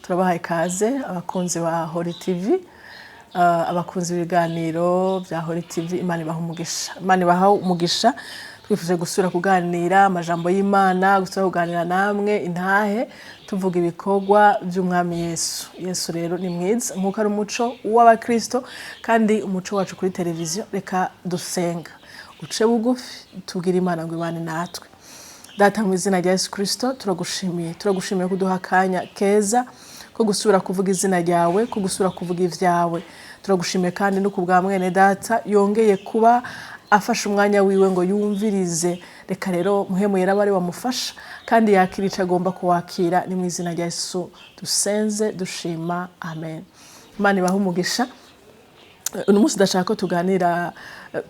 turabahaye ikaze abakunzi ba Hori TV, abakunzi b'ibiganiro bya Hori TV. Imana ibaha umugisha, Imana ibaha umugisha. Twifuje gusura kuganira amajambo y'Imana, gusura kuganira namwe intahe, tuvuga ibikorwa by'umwami Yesu. Yesu rero ni mwiza nk'uko ari umuco w'abakristo, kandi umuco wacu kuri televiziyo. Reka dusenga, uce bugufi tubwire Imana ngo ibane natwe. Data mu izina rya Yesu Kristo, turagushimiye kuduha akanya keza ko gusura kuvuga izina ryawe, ko gusura kuvuga ivyawe. Turagushimiye kandi no kubwa mwene data yongeye kuba afashe umwanya wiwe ngo yumvirize. Reka rero muhemu yera bari wamufasha kandi yakira ico agomba kuwakira. Ni mu izina rya Yesu dusenze dushima, amen. Imana ibaha umugisha. Uno munsi ndashaka ko tuganira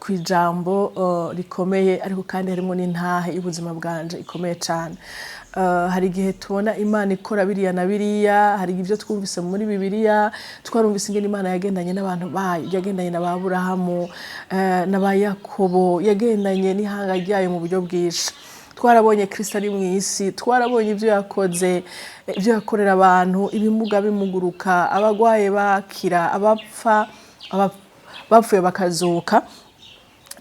ku ijambo rikomeye, ariko kandi harimo n'intahe y'ubuzima bwanje ikomeye cyane. Hari igihe tubona Imana ikora biriya na biriya, hari ibyo twumvise muri Bibiliya, twarumvise ingene Imana yagendanye n'abantu bayo, yagendanye na Aburahamu, na ba Yakobo, yagendanye n'ihanga ryayo mu buryo bwinshi. Twarabonye Kristo ari mu isi, twarabonye ibyo yakoze, ibyo yakorera abantu, ibimuga bimuguruka, abagwaye bakira, bapfuye bakazuka.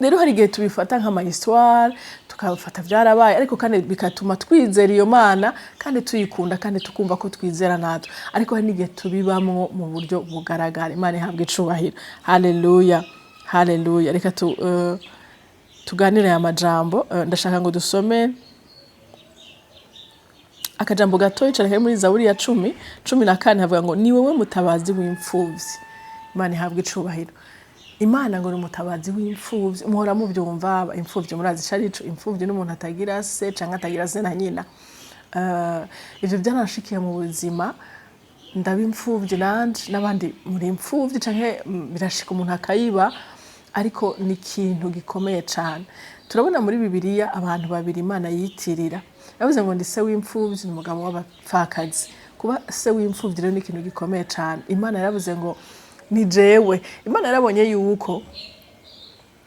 Rero hari igihe tubifata nk'ama histoire, tukabafata byarabaye, ariko kandi bikatuma twizera iyo Mana kandi tuyikunda, kandi tukumva ko twizera natwe. Ariko hari n'igihe tubibamwo mu buryo bugaragara. Imana ihabwe icubahiro. Haleluya, haleluya. Reka tuganire aya majambo. Ndashaka ngo dusome akajambo gato cyane muri Zaburi ya 10:14 havuga ngo ni wewe mutabazi w'imfuvyi. Imana ihabwe icubahiro. Imana ngo ni umutabazi w'imfuvyi. Muhora muvyumva imfuvyi, murazi carico imfuvyi n'umuntu atagira se canke atagira se na nyina. Ivyo byanashikiye mu buzima, ndaba imfuvyi nanje n'abandi muri imfuvyi, canke birashika umuntu akayiba, ariko ni ikintu gikomeye cyane. Turabona muri Bibiliya abantu babiri Imana yitirira. Yavuze ngo ndi se w'imfuvyi n'umugabo w'abapfakazi. Kuba se w'imfuvyi rero ni ikintu gikomeye cyane. Imana yaravuze ngo ni jewe. Imana yarabonye yuko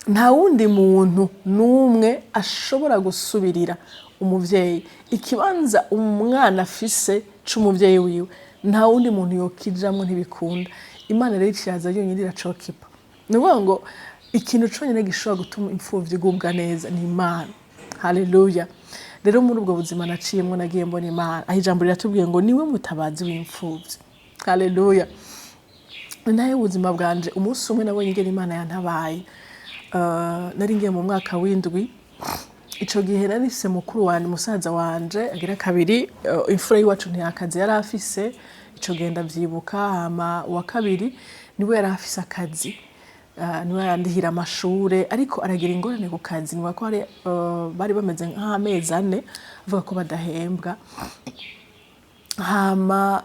nta wundi muntu n'umwe ashobora gusubirira umuvyeyi ikibanza umwana afise c'umuvyeyi wiwe. Nta wundi muntu yokijamwo, ntibikunda. Imana rero iciyaza yonyine iracokipa. Nuvuga ngo ikintu conyine gishobora gutuma imfuvyi igubwa neza ni Imana. Haleluya. Rero muri ubwo buzima naciyemwo nagiye mbona Imana. Aho ijambo riratubwiye ngo niwe mutabazi w'imfuvyi. Haleluya. Naye ubuzima bwanje umunsi umwe nabonye ingene Imana yantabaye. Nari ngiye mu mwaka w'indwi. Ico gihe nari nfise mukuru wanje, musaza wanje agira kabiri, imfura y'iwacu ntiyakazi yari afise. Ico gihe ndavyibuka. Hama wa kabiri niwe yari afise akazi, niwe yandihira amashure, ariko aragira ingorane ku kazi. Niba ko bari bameze nk'amezi 4 avuga ko badahembwa. Hama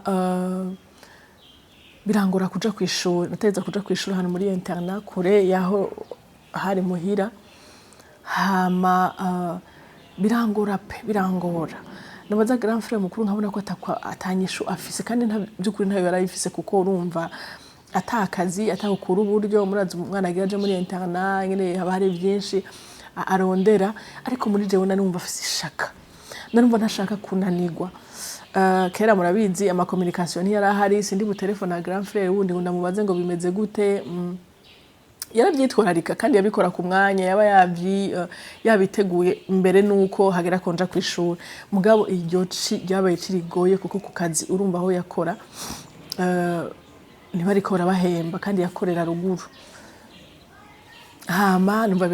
birangora kuja kwishura. Nateza kuja kwishura hano muri internat kure yaho hari muhira. Hama birangora nabaza grand frère mukuru nkabona ko atanyishu afise, kandi nta byukuri ntayo yarayifise, kuko urumva atakazi atakukura uburyo. Murazi umwana agiye muri internat ngene haba hari byinshi arondera, ariko muri jewe narumva afise ishaka, narumva ntashaka kunanirwa. Kera murabizi ama communication yari ahari, sindi bu telefone na grand frère wundi ngo ndamubaze ngo bimeze gute. Yarabyitwararika kandi yabikora ku mwanya, yaba yabiteguye mbere nuko hagera konja kwishura. Mugabo iryo ryabaye kirigoye, kuko ku kazi urumva aho yakora ntibariko barabahemba, kandi yakorera ruguru. Hama numva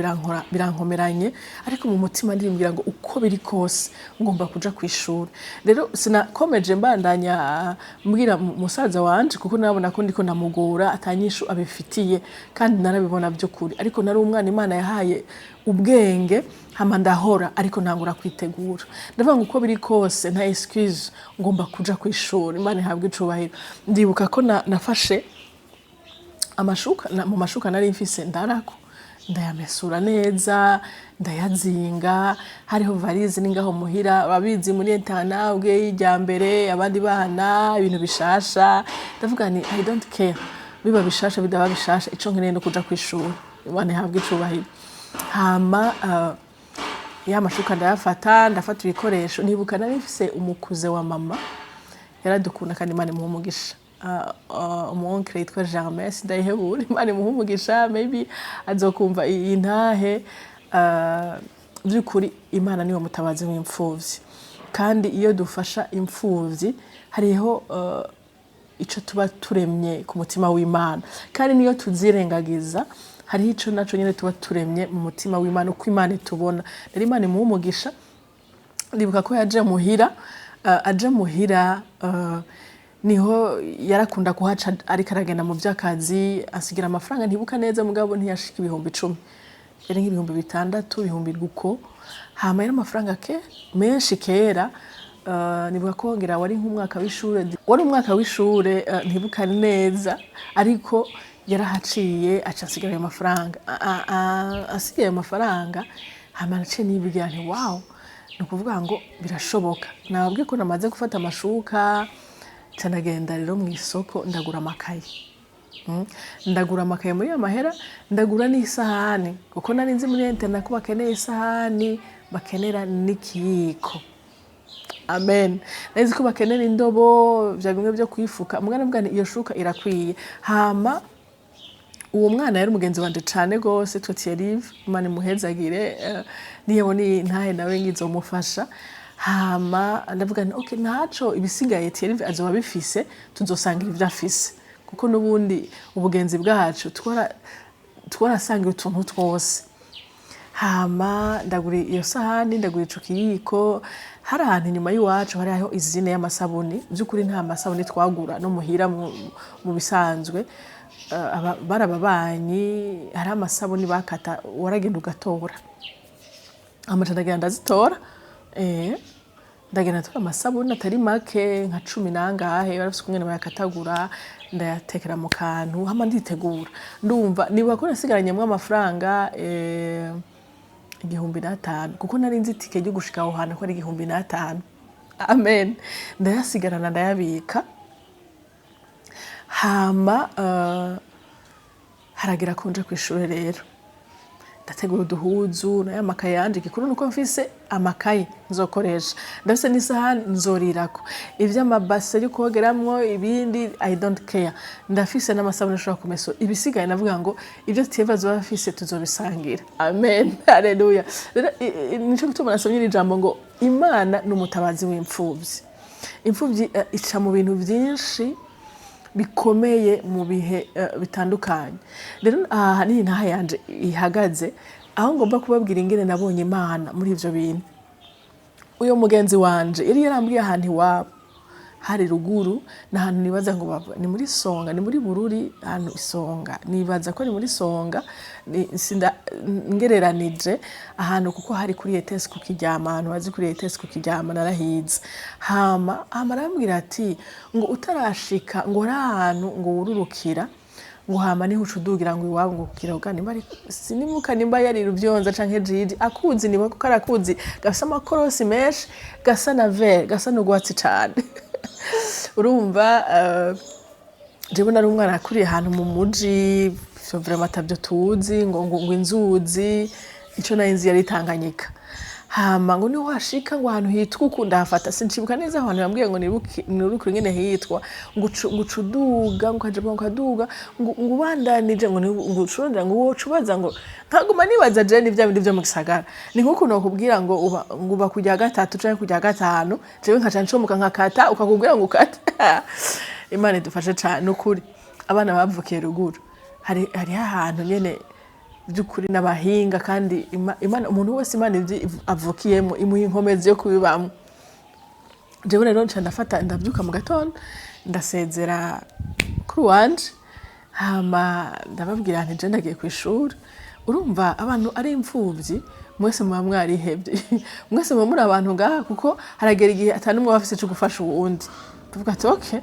birankomeranye, ariko mu mutima ndimbwira ngo uko biri kose ngomba kuja kwishura. Rero sinakomeje mbandanya mbwira musaza wanje, kuko nabona ko ndiko namugora atanyishu abifitiye, kandi narabibona byo kuri. Ariko nari umwana Imana yahaye ubwenge, hama ndahora, ariko ntangura kwitegura. Ndavuga ngo uko biri kose nta excuse, ngomba kuja kwishura. Imana ihabwe icubahiro. Ndibuka ko nafashe amashuka, mu mashuka nari mfise ndarako, ndayamesura neza, ndayazinga. Hariho varize ningaho muhira, ababizi muri internat ubwe ijya mbere, abandi bana ibintu bishasha. Ndavuga ni I don't care, biba bishasha bidaba bishasha, ico nkeneye no kuja kwishura. Imana ihabwe icubahiro. Hama ya mashuka ndafata ibikoresho. Nibuka nari mfise umukuze wa mama yaradukunda kandi Imana imuha umugisha umuonkle yitwa Germain ndayihebura Imana imuha umugisha maybe azokumva iyi ntahe by'ukuri Imana niyo mutabazi w'imfuvyi kandi iyo dufasha imfuvyi hariho ico tuba turemye ku mutima w'Imana kandi niyo tuzirengagiza hariho ico naco nyene tuba turemye mu mutima w'Imana uko Imana itubona rero Imana imuha umugisha ndibuka ko yaje muhira niho yarakunda kuhaca ariko aragenda mu by'akazi asigira amafaranga ntibuka neza mugabo ntiyashika 10,000 yari nk'ibihumbi 6 ibihumbi guko hama yari amafaranga menshi kera nibuka ko ngira wari nk'umwaka w'ishure ntibuka neza ariko yarahaciye acasigara ayo mafaranga asigaye amafaranga hama naciye nibwira nti wow nukuvuga ngo birashoboka nababwiye ko namaze gufata amashuka canagenda rero mu isoko ndagura amakaye muri amahera ndagura n'isahani kuko nari nzi muri internet ko bakeneye isahani bakenera n'ikiyiko amen nzi ko bakenera indobo bya bimwe byo kwifuka mugana bwana iyo shuka irakwiye hama uwo mwana yari umugenzi wanje cane gose Thierry Imana imuhezagire niyo ni ntahe nawe ngizomufasha hama ndavuga nti okay ntaco ibisigaye Thierry azoba bifise tuzosangira ivyo afise kuko nubundi ubugenzi bwacu twarasangira utuntu twose hama ndagura iyo sahani ndagura ico kiyiko hari ahantu inyuma y'iwacu hari aho izine y'amasabuni by'ukuri nta masabuni twagura no muhira mu bisanzwe barababanyi hari amasabuni bakata waragenda ugatora ndagenda ndazitora ndagenda tora amasabuni atari make nka 10 nangahe barafise kumwe bayakatagura ndayatekera mu kantu hama nditegura ndumva niba ko nasigaranyemo amafaranga 1,500 kuko nari nzi tike ryo gushika aho hantu ko ari 1,500 amen ndayasigarana ndayabika hama haragira konje kw'ishure rero ndategura uduhuzu nayo amakaye yanje gikuru nuko mfise amakaye nzokoresha ndafise n'isahani nzorirako ivy'amabase yo kogeramwo ibindi I don't care ndafise n'amasabune ashobora kumeso ibisigaye navuga ngo ivyo tiyevazo bafise tuzobisangira amen haleluya nico gituma nasomye ijambo ngo Imana n'umutabazi w'imfuvyi imfuvyi ica mu bintu byinshi bikomeye mu bihe bitandukanye rero aha ni ntahe yanje ihagaze aho ngomba kubabwira ingene nabonye Imana muri ivyo bintu uyo mugenzi wanje yari yarambwiye ahantu iwabo hari ruguru n'ahantu nibaza ngo bava ni muri Songa ni muri Bururi ahantu Isonga nibaza ko ni muri Songa sinda ngereranije ahantu kuko hari kuri ETS ku Kiryama ahantu bazi kuri ETS ku Kiryama narahize hama arambwira ati ngo utarashika ngo ahantu ngo wururukira ngo hama niho ucudugira ngo iwabo ngo kukira nimba sinimuka nimba yari ruvyonza canke jiji akuzi niba ko karakuzi gafisa amakorosi menshi gasa na vert gasa n'ugwatsi cane urumva jewe nari umwana akuriye ahantu mu muji so vraiment tabyo tuzi ngo inzuzi ico narinzi yari Tanganyika hama ngo ni washika ngo ahantu hitwa ukunda hafata sincibuka neza ahantu yambwiye ngo nirukuri ngene hitwa ngo ucuduga ngo kaje kaduga ngo ubandanije ngo ucurondera ngo wocubaza ngo nkaguma nibaza je ni bya bindi byo mu gisagara ni nkuko nokubwira ngo uba kujya gatatu canke kujya gatanu jewe nkaca ncomuka nkakata ukakubwira ngo ukata Imana idufashe cyane ukuri abana bavukiye ruguru hari ahantu nyene byukuri n'abahinga kandi Imana umuntu wese Imana avukiyemo imuha inkomezi yo kubibamo jewe rero nca ndafata ndabyuka mu gatondo ndasezera kuri wanje hama ndababwira nti je ndagiye kw'ishuri urumva abantu ari imfuvyi mwese muba mwarihebye mwese muba muri abantu ngaha kuko haragera igihe atanumwe bafise cyo gufasha uwundi tuvuga ati okay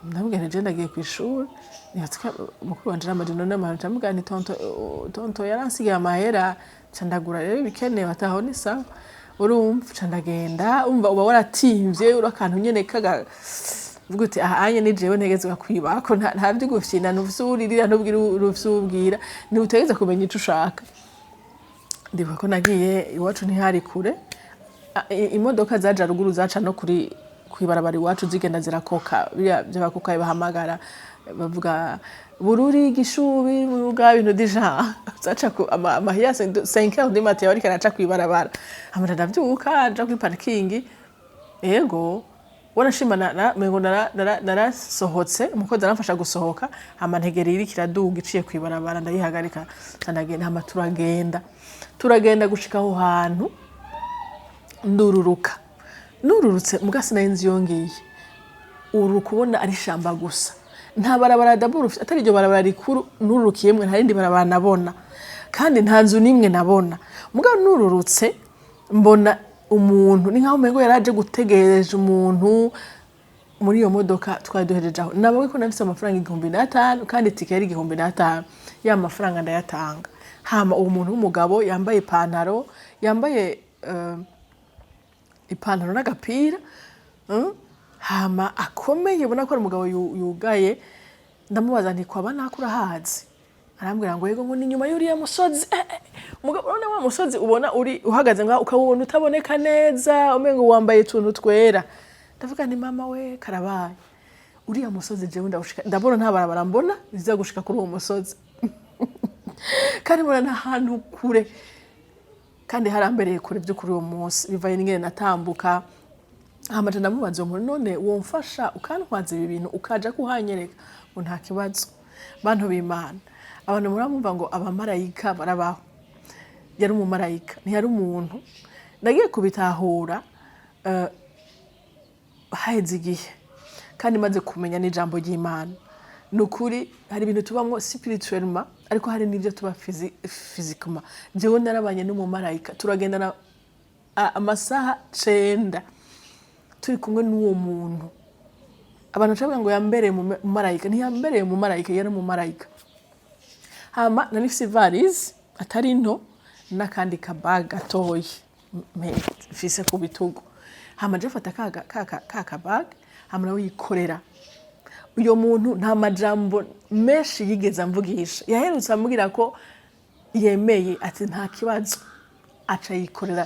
ndabwira je ndagiye kw'ishuri niyatwa mukuru wanje n'amajino n'amahanja mugani tonto yaransigiye amahera candagura rero bikeneye bataho ni sawa urumva candagenda umva uba waratimvye urakantu nyene kaga vuga uti ahanye ni jewe ntegezwa kwibako nta byo gufyina n'uvusuririra n'ubwira urufyubwira ni utegeza kumenya ico ushaka ndibuka ko nagiye iwacu ntihari kure imodoka zaja ruguru zaca no kuri kwibarabara iwacu zigenda zirakoka by'abakoka bahamagara bavuga bururi gishubi muruga bintu deja zaca ku amahiya 5h du matin wari kanaca kwibarabara amara ndavyuka nja kuri parking ego wanashima mengo narasohotse umukozi aramfasha gusohoka amantegeri iri kiraduga iciye kwibarabara ndayihagarika ndagenda hama turagenda gushika aho hantu nururutse mugasi nayenzi yongeye kubona ari shamba gusa nta barabara daburu atari ryo barabara rikuru nururukiyemwe nta rindi barabara nabona kandi nta nzu nimwe nabona mugabo nururutse mbona umuntu ni nkaho mengo yaraje gutegereje umuntu muri iyo modoka twaduhereje aho nabawe ko nafise amafaranga 1500 kandi tike yari 1500 ya mafaranga ndayatanga hama uwo muntu w'umugabo yambaye ipantaro ipantaro n'agapira hama akomeye ubona ko ari umugabo yugaye ndamubaza nti kwaba nakura hazi arambwira ngo yego ngo ni nyuma y'uriya musozi umugabo none wa musozi ubona uri uhagaze ngaho ukabona utaboneka neza umengo wambaye tuntu twera ndavuga ni mama we karabaye uriya musozi je ndawushika ndabona nta barabara mbona biza gushika kuri uwo musozi kandi mbona ahantu kure kandi harambereye kure byo kuri uwo munsi bivaye n'ingene natambuka amaje ndamubaza umuntu none womfasha ukantwaza ibi bintu ukaja kuhanyereka ngo nta kibazo bantu b'Imana abantu muramumva ngo abamarayika barabaho yari umumarayika ntiyari umuntu nagiye kubitahura haheze igihe kandi maze kumenya n'ijambo ry'Imana nukuri hari ibintu tubamwo spirituellement ariko hari n'ibyo tuba physiquement jewe narabanye n'umumarayika turagendana amasaha Cenda turi kumwe n'uwo muntu abantu cyangwa ngo yambereye mu marayika ntiyambereye mu marayika yari mu marayika hama nafise valise atari nto nakandi kabag gatoyi mfise ku bitugu hama je fata ka kabag hama nawe yikorera uyo muntu nta majambo menshi yigeze amvugisha yaherutse amubwira ko yemeye ati nta kibazo aca yikorera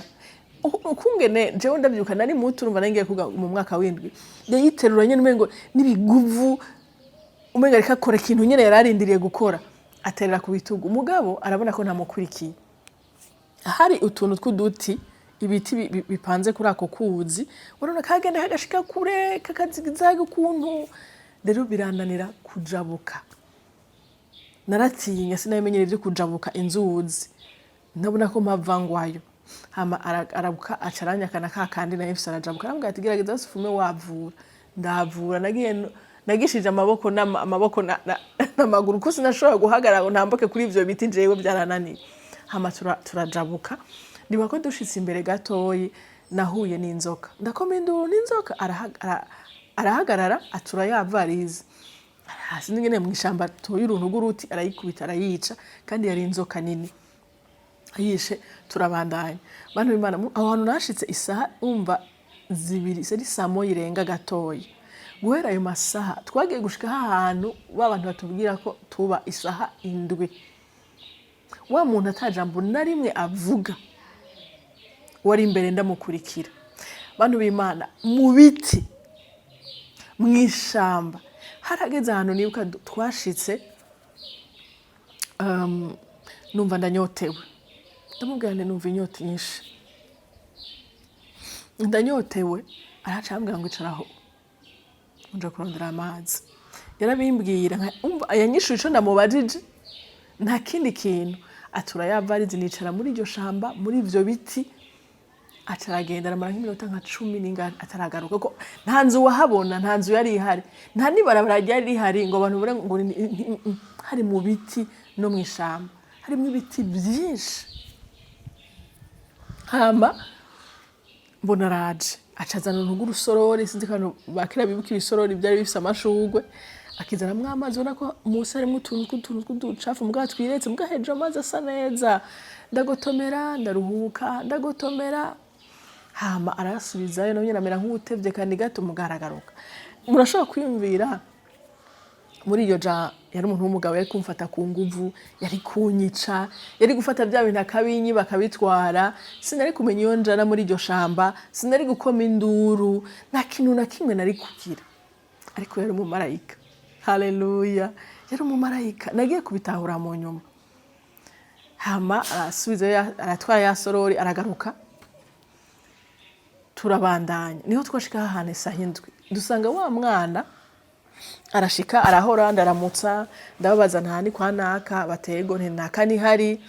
ukungene jewe ndabyuka nari mutu urumva nangiye kuga mu mwaka w'indwi yayiterura nyene umengo nibiguvu umenga reka akora ikintu nyene yararindiriye gukora aterera ku bitugu umugabo arabona ko ntamukurikiye hari utuntu tw'uduti ibiti bipanze kuri ako kuzi urabona kagenda kagashika kure kakazigizaga ukuntu rero birananira kujabuka naratinya sinamenyere byo kujabuka inzuzi ndabona ko mavangwayo hama arabuka acaranya kana kakandi na yefisa arajabuka arambwira ati gerageza usufume wavura ndavura nagishije amaboko n'amaguru ko sinashobora guhagarara ngo ntambuke kuri ivyo biti jewe byarananiye hama turajabuka ndiba ko dushitse imbere gatoyi nahuye n'inzoka ndakoma induru n'inzoka arahagarara atura yavarize hasi n'ingene mu ishamba toyiruntu guruti arayikubita arayica kandi yari inzoka nini yishe turabandanya bantu b'Imana aho hantu nashitse isaha umva zibiri seri samo yirenga gatoyi guhera ayo masaha twagiye gushika ahantu babantu batubwira ko tuba isaha 7 wa muntu atajambo na rimwe avuga wari imbere ndamukurikira bantu b'Imana mu biti mwishamba harageze ahantu nibuka twashitse numva ndanyotewe ndamubwira numva inyota nyinshi ndanyotewe aracambwira ngo icaraho nje kurondera amazi yarabimbwira yanyishura ico ndamubajije nta kindi kintu atura yavarize nicara muri iryo shamba muri ivyo biti acaragenda aramara nk'iminota nka 10 n'ingana ataragaruka ko nta nzu wahabona nta nzu yari ihari nta nibarabara ryari rihari ngo abantu bure ngo hari mu biti no mwishamba harimo ibiti byinshi hama mbona raje acazana urusorori sinzi kantu bakira bibuka ibisorori byari bifise amashugwe akizana mwamazi ubona ko musi harimo utuntu tw'uducafu mbwa twiretse mbwa hejuru amazi asa neza ndagotomera ndaruhuka ndagotomera hama arasubizayo none namera nk'utevye kandi gato mugaragaruka murashobora kwiyumvira muri iyo yari umuntu w'umugabo yari kumfata ku nguvu, yari kunyica, yari gufata bya bintu akabinyi bakabitwara, sinari kumenya iyo njana muri iryo shamba, sinari gukoma induru, nta kintu na kimwe nari kugira. Ariko yari umumarayika. Haleluya. Yari umumarayika. Nagiye kubitahura mu nyuma. Hama arasubiza aratwara ya sorori aragaruka. Turabandanya. Niho twashika ahantu isaha indwi. Dusanga wa mwana arashika arahora ndaramutsa, ndababaza ntani kwa naka, batego nti naka ni hari,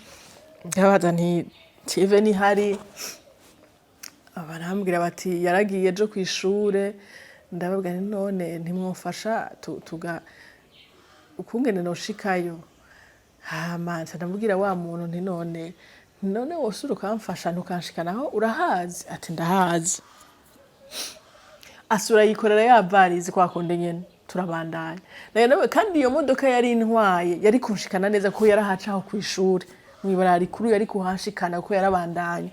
ndababaza nti tive ni hari. Barambwira bati yaragiye ejo kw'ishure, ndababwira none ntimwofasha tuga ukungene noshikayo. Hama ndamubwira wa muntu nti none wosura ukamfasha ntukanshikanaho urahazi? Ati ndahazi. Asura yikorera ya varize kwa konde nyene turabandanya. Nawe kandi iyo modoka yari intwaye yari kunshikana neza ko yarahacaho kw'ishure. Mwibara rikuru yari kuhashikana ko yarabandanya.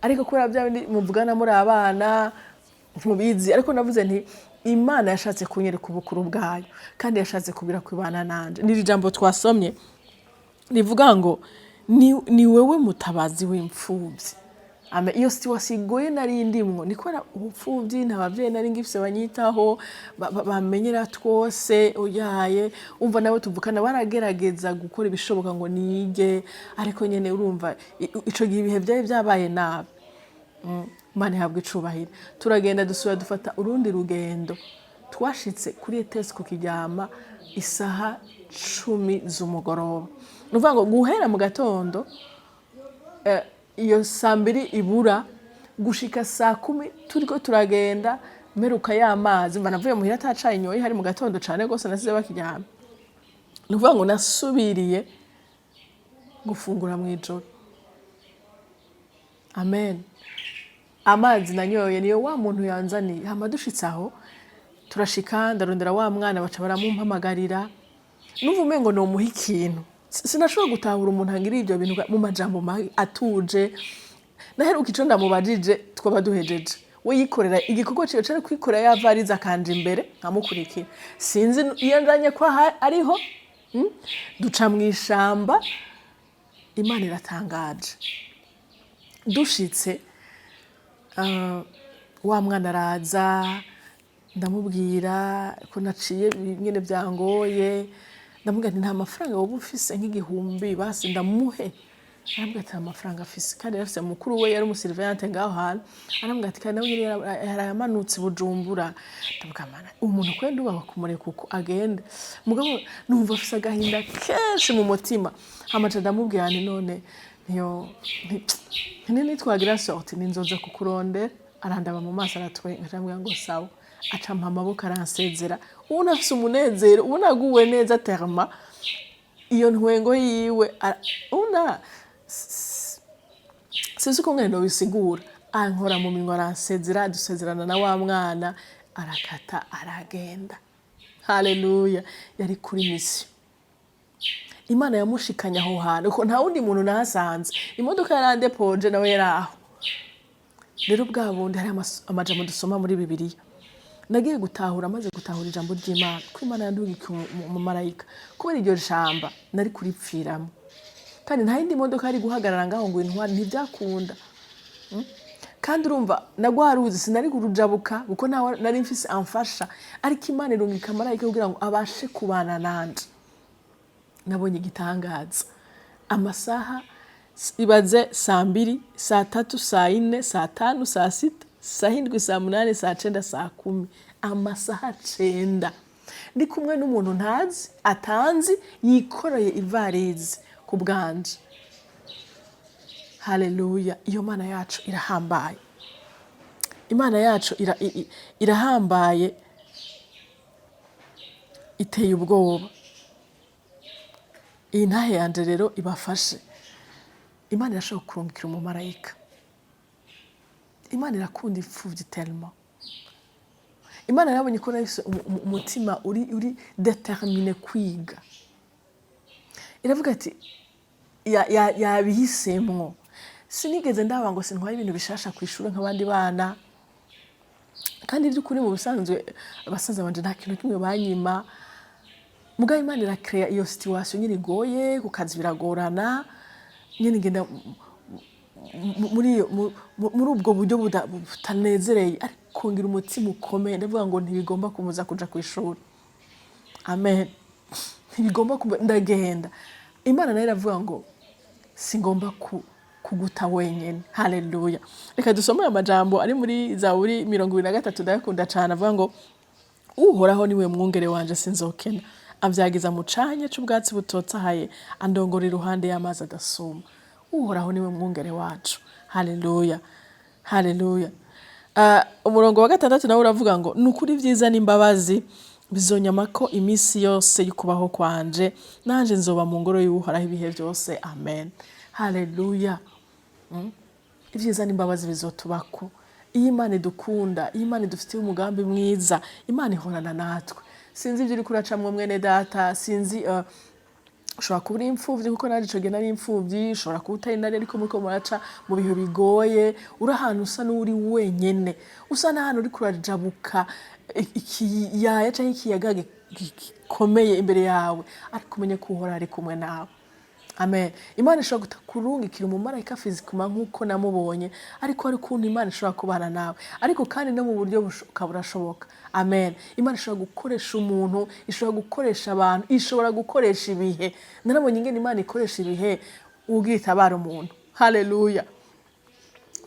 Ariko kubera bya bindi muvugana muri abana mubizi, ariko navuze nti Imana yashatse kunyereka ubukuru bwayo kandi yashatse kubira kwibana nanje. Niri jambo twasomye rivuga ngo ni wewe mutabazi w'imfuvyi. Iyo wasigoye nari ndimwo nikora ubupfuvyi ntabavyeyi nari ngifise banyitaho bamenyera twose uyaye umva nawe tuvukana baragerageza gukora ibishoboka ngo nige, ariko nyene urumva ico gihe ibihe byaye byabaye nabi. Mane habwe icubahiro. Turagenda dusubira dufata urundi rugendo. Twashitse kuri ETS ku Kiryama isaha 10 z'umugoroba. Nuvuga ngo guhera mu gatondo iyo saa 2 ibura gushika saa 10 turiko turagenda meruka y'amazi mba navuye muhira atacaye inyoye hari mu gatondo cane gose nasize bakiryama. Nuvuga ngo nasubiriye gufungura mu ijoro. Amen. Amazi nanyoye niyo wa muntu yanzaniye. Hama dushitse aho turashika ndarondera wa mwana baca baramumpamagarira. Nuvume ngo no muha ikintu. Sinashobora gutahura umuntu angira ibyo bintu mu majambo atuje. Naheruka ico ndamubajije twaba duhejeje. We yikorera igikorwa cyo cyo kwikorera ya varize akanje imbere nkamukurikira. Sinzi iyo njanye kwa ariho duca mwishamba. Imana iratangaje. Dushitse wa mwana araza ndamubwira ko naciye nyene byangoye, ndamubwira nti nta mafaranga wowe ufise nk'igihumbi basi ndamuhe. Arambwira ati amafaranga afise kandi yarafise mukuru we yari umusurveillante ngaho hantu. Arambwira ati kandi nawe yaramanutse Bujumbura. Ndavuga mana umuntu kwenda uba bakumure kuko agende. Mugabo numva afise agahinda kenshi mu mutima. Hamaca ndamubwira nti none niyo nitwagira sorti ninzoza kukurondera. Arandaba mu maso aratwenga arambwira ngo sawa. Acampa amaboko aransezera. Ubona afise umunezero, ubona aguwe neza terma. Iyo ntwengo yiwe una sinzi ko ngene bisigura. Ankora mu minwa aransezera, dusezerana na wa mwana arakata aragenda. Haleluya. Yari kuri mission. Imana yamushikanya aho hantu ko nta wundi muntu nahasanze. Imodoka yarandepoje nawe yaraho. Rero bwabundi hari amajambo dusoma muri Bibiliya. Nagiye gutahura maze gutahura ijambo ry'Imana. Ko Imana yandungika mu Marayika. Kubera iryo jamba nari kuripfiramo. Kandi nta yindi modoka ari guhagarara ngaho ngo intwari ntibyakunda. Kandi urumva nagwaruzi sinari kurujabuka kuko nari mfise amfasha. Ariko Imana irungika Marayika kugira ngo abashe kubana nanje. Nabonye igitangaza. Amasaha ibaze saa 2, saa 3, saa 4, saa 5, saa 6, saa 7, saa 8, saa 9, saa 10. Amasaha 9. Ndi kumwe n'umuntu ntazi, atanzi, yikoreye ivarize ku bwanje. Haleluya. Iyo Mana yacu irahambaye. Imana yacu irahambaye. Iteye ubwoba. Intahe yanje rero ibafashe. Imana irashobora kurungikira umumarayika. Imana irakunda imfuvyi tellement. Imana yabonye ko nafise umutima uri determiné kwiga. Iravuga ati yabihisemwo. Sinigeze ndaba ngo sintwaye ibintu bishasha kwishura nk'abandi bana. Kandi by'ukuri mu bisanzwe abasaza banje nta kintu kimwe banyima. mugabe Imana irakrea iyo situation nyine igoye ku kazi biragorana nyine ngenda muri ubwo buryo butanezereye ariko ngira umutima ukomeye ndavuga ngo ntibigomba kumuza kuja ku ishuri. Amen. Ntibigomba ndagenda. Imana nayo iravuga ngo singomba kuguta wenyene. Haleluya. Reka dusome amajambo ari muri Zaburi 23 ndayakunda cyane avuga ngo uhoraho niwe mwungere wanje sinzokena. Avyagiza mu canya c'ubwatsi butotsahaye andongora iruhande y'amazi adasuma. Uhoraho niwe mwungere wacu. Haleluya. Haleluya. Umurongo wa 6 nawe uravuga ngo nukuri vyiza n'imbabazi bizonyamako imisi yose y'ukubaho kwanje nanje nzoba mu ngoro y'uhoraho ibihe byose. Amen. Haleluya. Ivyiza n'imbabazi bizotubako. Iyo Imana idukunda, iyo Imana idufitiye umugambi mwiza, Imana ihorana natwe. Sinzi ibyo uri kuracamwe mwene data, sinzi ushobora kuba uri imfuvyi kuko naje ico gihe nari imfuvyi, ushobora kuba utari nari ariko muriko muraca mu bihe bigoye, uri ahantu usa n'uri wenyene, usa n'ahantu uri kurajabuka ikiyaya canke ikiyaga gikomeye imbere yawe, ariko umenye ko uhora ari kumwe nawe. Amen. Imana ishobora kurungikira umumarayika fizikuma nk'uko namubonye, ariko hari ukuntu Imana ishobora kubana nawe, ariko kandi no mu buryo burashoboka. Amen. Imana ishobora gukoresha umuntu, ishobora gukoresha abantu, ishobora gukoresha ibihe. Narabonye ingene Imana ikoresha ibihe ugitabara umuntu. Haleluya.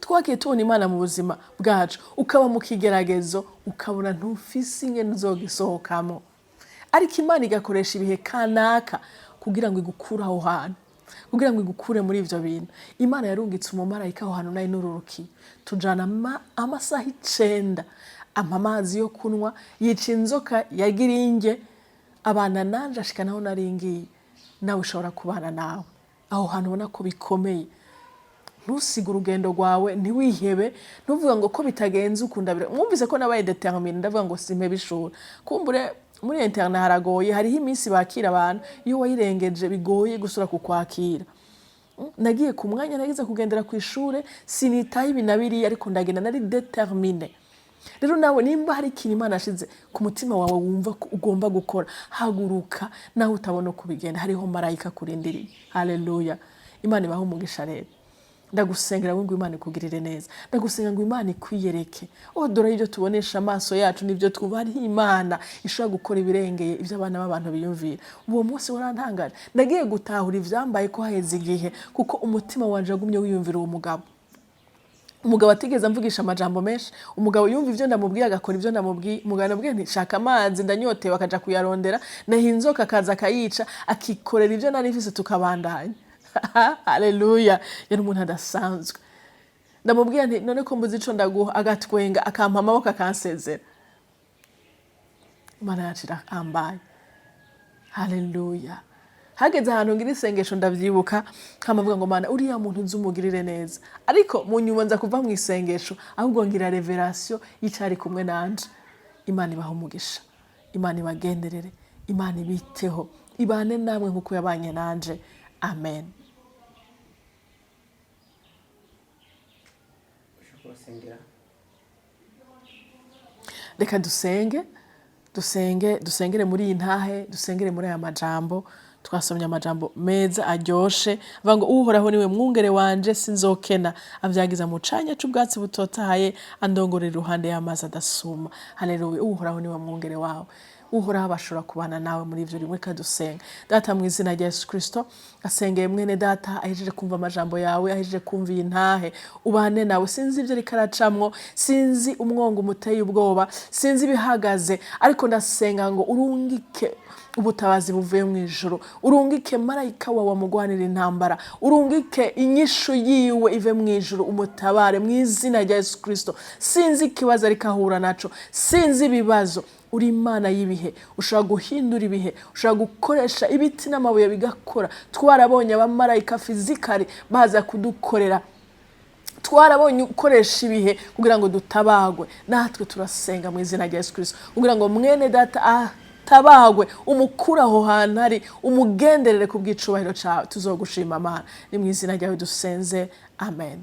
Twagiye tubona Imana mu buzima bwacu, ukaba mu kigeragezo, ukabona ntufise ingene uzogisohokamo, ariko Imana igakoresha ibihe kanaka kugira ngo igukure aho hantu, kugira ngo igukure muri ivyo bintu. Imana yarungitse umumarayika aho hantu nayo nururuki tujana amasaha 9 amazi yo kunwa, yica inzoka yagiringe abana nanje ashika naho naringiye. Nawe ushobora kubana nawe aho hantu ubona ko bikomeye. Ntusiga urugendo rwawe, ntiwihebe, ntuvuga ngo ko bitagenze ukunda bire. Mwumvise ko nabaye determined ndavuga ngo simpe bishura. Kumbure muri internet haragoye, hariho iminsi bakira abantu iyo wayirengeje bigoye gusura kukwakira. Nagiye ku mwanya nagize kugendera ku ishure sinitaye ibinabiri ariko ndagenda nari determined. Rero nawe nimba hari ikintu Imana ashize ku mutima wawe wumva ko ugomba gukora, haguruka nawe utabona uko bigenda, hariho marayika kurindiriye. Haleluya. Imana ibaho umugisha rero. Ndagusengera ngo Imana ikugirire neza, ndagusenga ngo Imana ikwiyereke. Dore ibyo tubonesha amaso yacu nibyo twumva, ari Imana ishobora gukora ibirengeye ibyo abana b'abantu biyumvira. Uwo munsi warantangaje, ndagiye gutahura ivyambaye ko haheze igihe, kuko umutima wanje wagumye wiyumvira uwo mugabo. Umugabo atigeze amvugisha amajambo menshi, umugabo yumva ivyo ndamubwiye agakora ivyo ndamubwiye. Umugabo nabwiye nti shaka amazi ndanyotewe, akaja kuyarondera, nahinzoka akaza akayica, akikorera ivyo nari mfise tukabandanya. Haleluya. Yari umuntu adasanzwe. Ndamubwiye nti none ko mbuzi ico ndaguha, agatwenga akampa amaboko akansezera. Imana yacira ambaye. Haleluya. Hageze ahantu ngira isengesho ndavyibuka, kamavuga ngo Mana uriya muntu nzumugirire neza, ariko mu nyuma nza kuva mu isengesho ahubwo ngira revelation y'icari kumwe nanje. Imana ibaho umugisha, Imana ibagenderere, Imana ibiteho, ibane namwe nkuko yabanye nanje. Amen. Reka dusengere muri Intahe, dusengere muri aya majambo. Twasomye amajambo meza aryoshe avuga ngo uhoraho niwe mwungere wanje sinzokena, avyagiza mu canya c'ubwatsi butotahaye andongorera iruhande y'amazi adasuma. Haleluya. Uhoraho niwe mwungere wawe, uhoraho bashobora kubana nawe muri ivyo. Rimwe kadusenga. Data mu izina rya Yesu Kristo, asengeye mwene data ahejeje kumva amajambo yawe, ahejeje kumva Intahe, ubane nawe. Sinzi ivyo rikaracamwo, sinzi umwongo umuteye ubwoba, sinzi bihagaze, ariko ndasenga ngo urungike ubutabazi buvuye mu ijuru, urungike marayika wawe amugwanira intambara, urungike inyishu yiwe ive mu ijuru, umutabare mu izina rya Yesu Kristo. Sinzi ikibazo ariko ahura naco, sinzi ibibazo. Uri Imana y'ibihe, ushobora guhindura ibihe, ushobora gukoresha ibiti n'amabuye bigakora. Twarabonye abamarayika fizikali baza kudukorera, twarabonye ukoresha ibihe kugira ngo dutabagwe. Natwe turasenga mu izina rya Yesu Kristo kugira ngo mwene data tabagwe, umukura aho hantu ari, umugenderere ku bw'icubahiro cawe. Tuzogushima Mana, ni mu izina ryawe dusenze. Amen.